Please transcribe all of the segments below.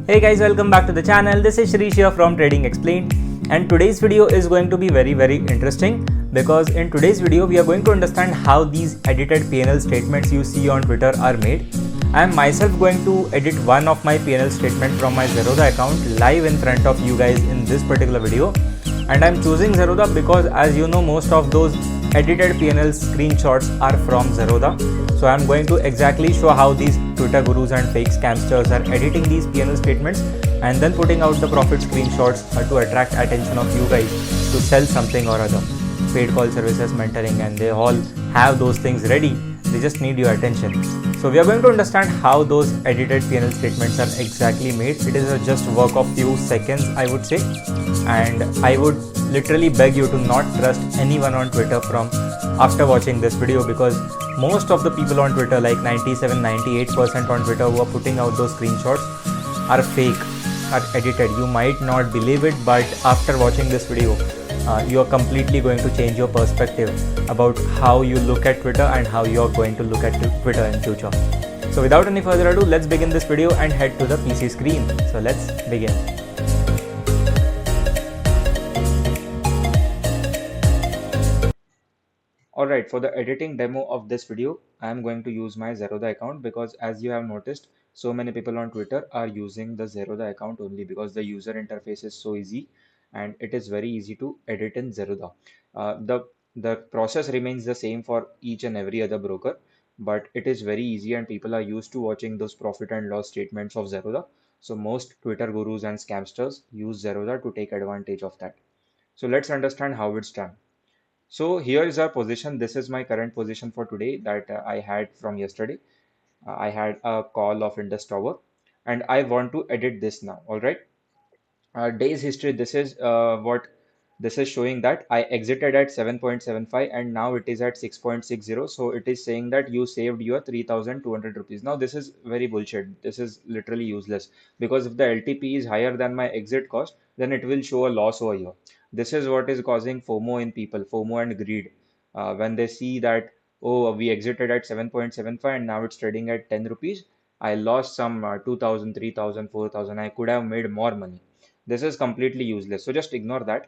Hey guys, welcome back to the channel. This is Shrish here from Trading Explained, and today's video is going to be very interesting because in today's video we are going to understand how these edited P&L statements you see on Twitter are made. I am myself going to edit one of my P&L statement from my Zerodha account live in front of you guys in this particular video, and I'm choosing Zerodha because, as you know, most of those edited P&L screenshots are from Zerodha. So I'm going to exactly show how these Twitter gurus and fake scamsters are editing these P&L statements and then putting out the profit screenshots to attract attention of you guys to sell something or other. Paid call services, mentoring, and they all have those things ready. They just need your attention. So we are going to understand how those edited P&L statements are exactly made. It is just work of few seconds, I would say, and I would literally beg you to not trust anyone on Twitter from after watching this video, because most of the people on Twitter, like 97-98% on Twitter, who are putting out those screenshots are fake, are edited. You might not believe it, but after watching this video, you are completely going to change your perspective about how you look at Twitter and how you are going to look at Twitter in future. So without any further ado, let's begin this video and head to the PC screen. So let's begin. Alright, for the editing demo of this video, I am going to use my Zerodha account because, as you have noticed, so many people on Twitter are using the Zerodha account only because the user interface is so easy and it is very easy to edit in Zerodha. The process remains the same for each and every other broker, but it is very easy and people are used to watching those profit and loss statements of Zerodha. So most Twitter gurus and scamsters use Zerodha to take advantage of that. So let's understand how it's done. So here is our position. This is my current position for today that I had from yesterday. I had a call of Indus Tower and I want to edit this now. All right. Days history. This is what this is showing, that I exited at 7.75 and now it is at 6.60. So it is saying that you saved your 3,200 rupees. Now this is very bullshit. This is literally useless because if the LTP is higher than my exit cost, then it will show a loss over here. This is what is causing FOMO in people, FOMO and greed. When they see that, oh, we exited at 7.75 and now it's trading at 10 rupees, I lost some 2,000, 3,000, 4,000. I could have made more money. This is completely useless. So just ignore that.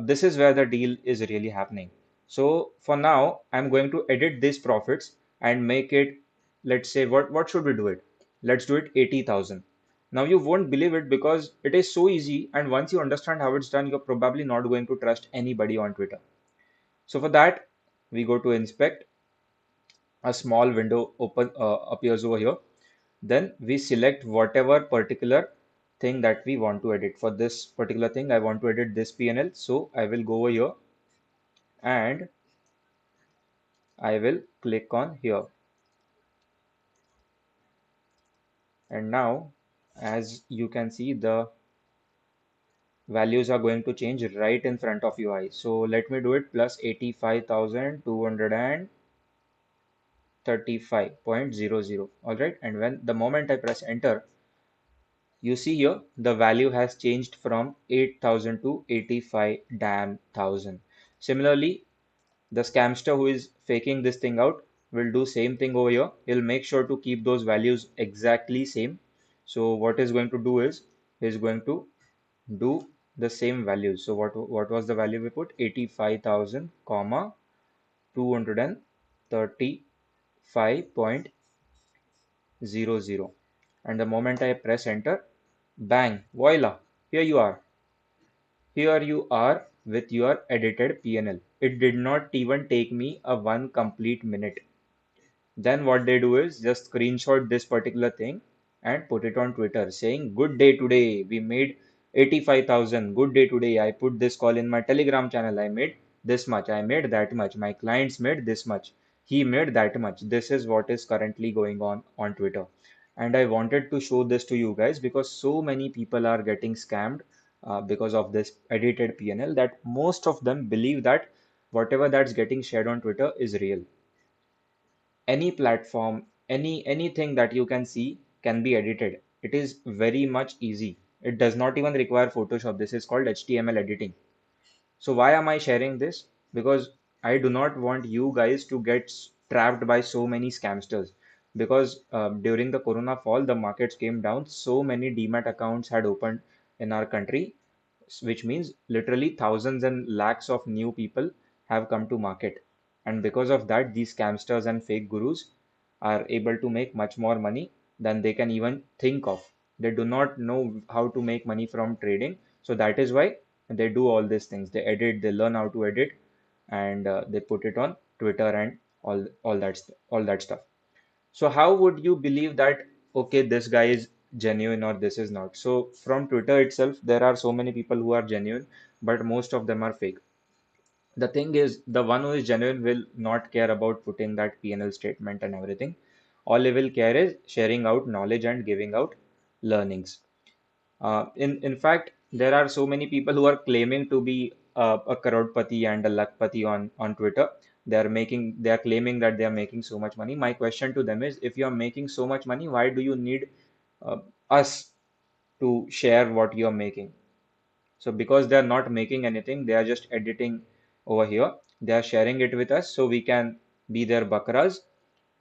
This is where the deal is really happening. So for now, I'm going to edit these profits and make it, let's say, what should we do it? Let's do it 80,000. Now you won't believe it because it is so easy, and once you understand how it's done, you're probably not going to trust anybody on Twitter. So for that, we go to inspect. A small window appears over here. Then we select whatever particular thing that we want to edit. For this particular thing, I want to edit this P&L. So I will go over here and I will click on here. And now, as you can see, the values are going to change right in front of your eyes. So let me do it, plus 85,235.00. All right. And when the moment I press enter, you see here the value has changed from 8,000 to 85 damn thousand. Similarly, the scamster who is faking this thing out will do same thing over here. He'll make sure to keep those values exactly same. So what he's going to do is he's going to do the same values. So what was the value we put? 85,000 comma 235.00. And the moment I press enter, bang, voila, here you are. Here you are with your edited P&L. It did not even take me a one complete minute. Then what they do is just screenshot this particular thing and put it on Twitter saying, good day today, we made 85,000. Good day today, I put this call in my Telegram channel. I made this much. I made that much. My clients made this much. He made that much. This is what is currently going on Twitter. And I wanted to show this to you guys because so many people are getting scammed because of this edited P&L, that most of them believe that whatever that's getting shared on Twitter is real. Any platform, anything that you can see can be edited. It is very much easy. It does not even require Photoshop. This is called HTML editing. So why am I sharing this? Because I do not want you guys to get trapped by so many scamsters. because during the Corona fall, the markets came down. So many demat accounts had opened in our country, which means literally thousands and lakhs of new people have come to market. And because of that, these scamsters and fake gurus are able to make much more money than they can even think of. They do not know how to make money from trading. So that is why they do all these things. They edit, they learn how to edit, and they put it on Twitter and all that stuff. So how would you believe that, okay, this guy is genuine or this is not? So from Twitter itself, there are so many people who are genuine, but most of them are fake. The thing is, the one who is genuine will not care about putting that P&L statement and everything. All he will care is sharing out knowledge and giving out learnings. In fact, there are so many people who are claiming to be a crorepati and a lakpati on Twitter. They are claiming that they are making so much money. My question to them is, if you are making so much money, why do you need uh, us to share what you are making? So because they are not making anything, they are just editing over here. They are sharing it with us so we can be their bakras,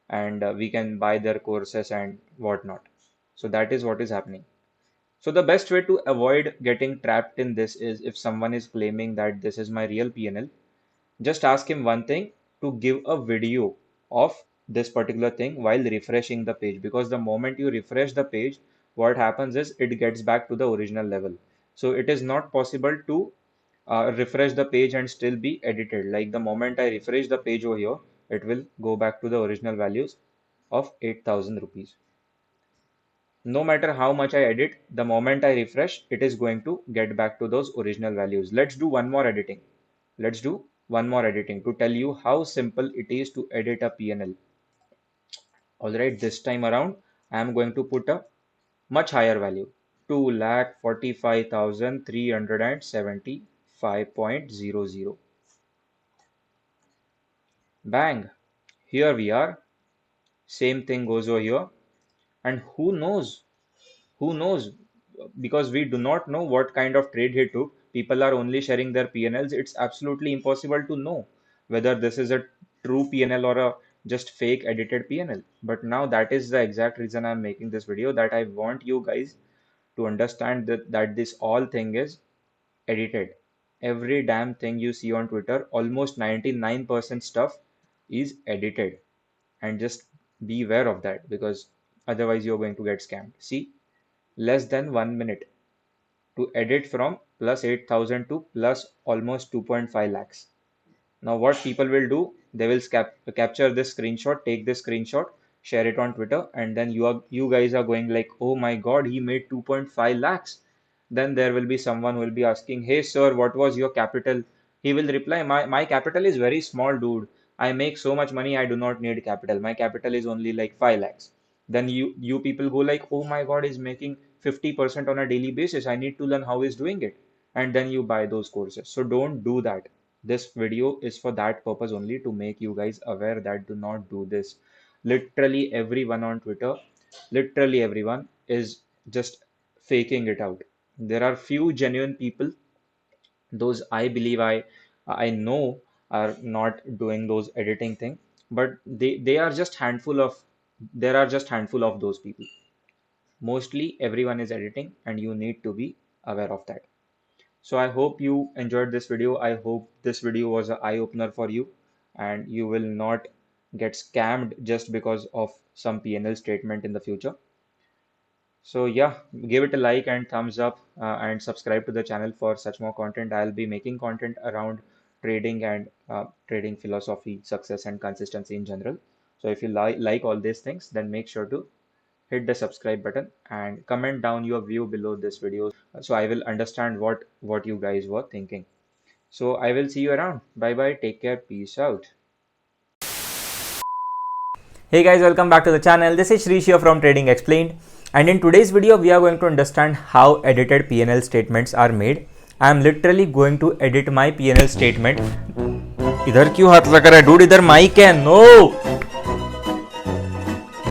and we can buy their courses and whatnot. So that is what is happening. So the best way to avoid getting trapped in this is, if someone is claiming that this is my real PNL, just ask him one thing, to give a video of this particular thing while refreshing the page. Because the moment you refresh the page, what happens is it gets back to the original level. So it is not possible to refresh the page and still be edited. Like the moment I refresh the page over here, it will go back to the original values of 8,000 rupees. No matter how much I edit, the moment I refresh, it is going to get back to those original values. Let's do one more editing. Let's do one more editing to tell you how simple it is to edit a PNL. All right, this time around, I am going to put a much higher value, 2,45,375.00. Bang! Here we are. Same thing goes over here. And who knows? Who knows? Because we do not know what kind of trade he took. People are only sharing their PNLs. It's absolutely impossible to know whether this is a true PNL or a just fake edited PNL. But now that is the exact reason I'm making this video, that I want you guys to understand that this all thing is edited. Every damn thing you see on Twitter, almost 99% stuff is edited. And just be aware of that, because otherwise you're going to get scammed. See, less than 1 minute to edit from plus 8,000 to plus almost 2.5 lakhs. Now, what people will do, they will capture this screenshot, take this screenshot, share it on Twitter, and then you guys are going like, oh my God, he made 2.5 lakhs. Then there will be someone who will be asking, hey sir, what was your capital? He will reply, my capital is very small, dude. I make so much money, I do not need capital. My capital is only like 5 lakhs. Then you people go like, oh my God, he's making 50% on a daily basis. I need to learn how he's doing it. And then you buy those courses. So don't do that. This video is for that purpose only, to make you guys aware that do not do this. Literally everyone on Twitter, literally everyone is just faking it out. There are few genuine people, those I believe I know are not doing those editing thing, but they are just handful of there are just handful of those people. Mostly everyone is editing, and you need to be aware of that. So I hope you enjoyed this video. I hope this video was an eye opener for you, and you will not get scammed just because of some PNL statement in the future. So yeah, give it a like and thumbs up, and subscribe to the channel for such more content. I'll be making content around trading and trading philosophy, success, and consistency in general. So if you like all these things, then make sure to hit the subscribe button and comment down your view below this video, so I will understand what you guys were thinking. So I will see you around. Bye bye, take care, peace out. Hey guys, welcome back to the channel. This is Shrish here from Trading Explained, and in today's video we are going to understand how edited P&L statements are made. I am literally going to edit my P&L statement. इधर क्यों हाथ लगा रहा है dude? इधर mic है. No.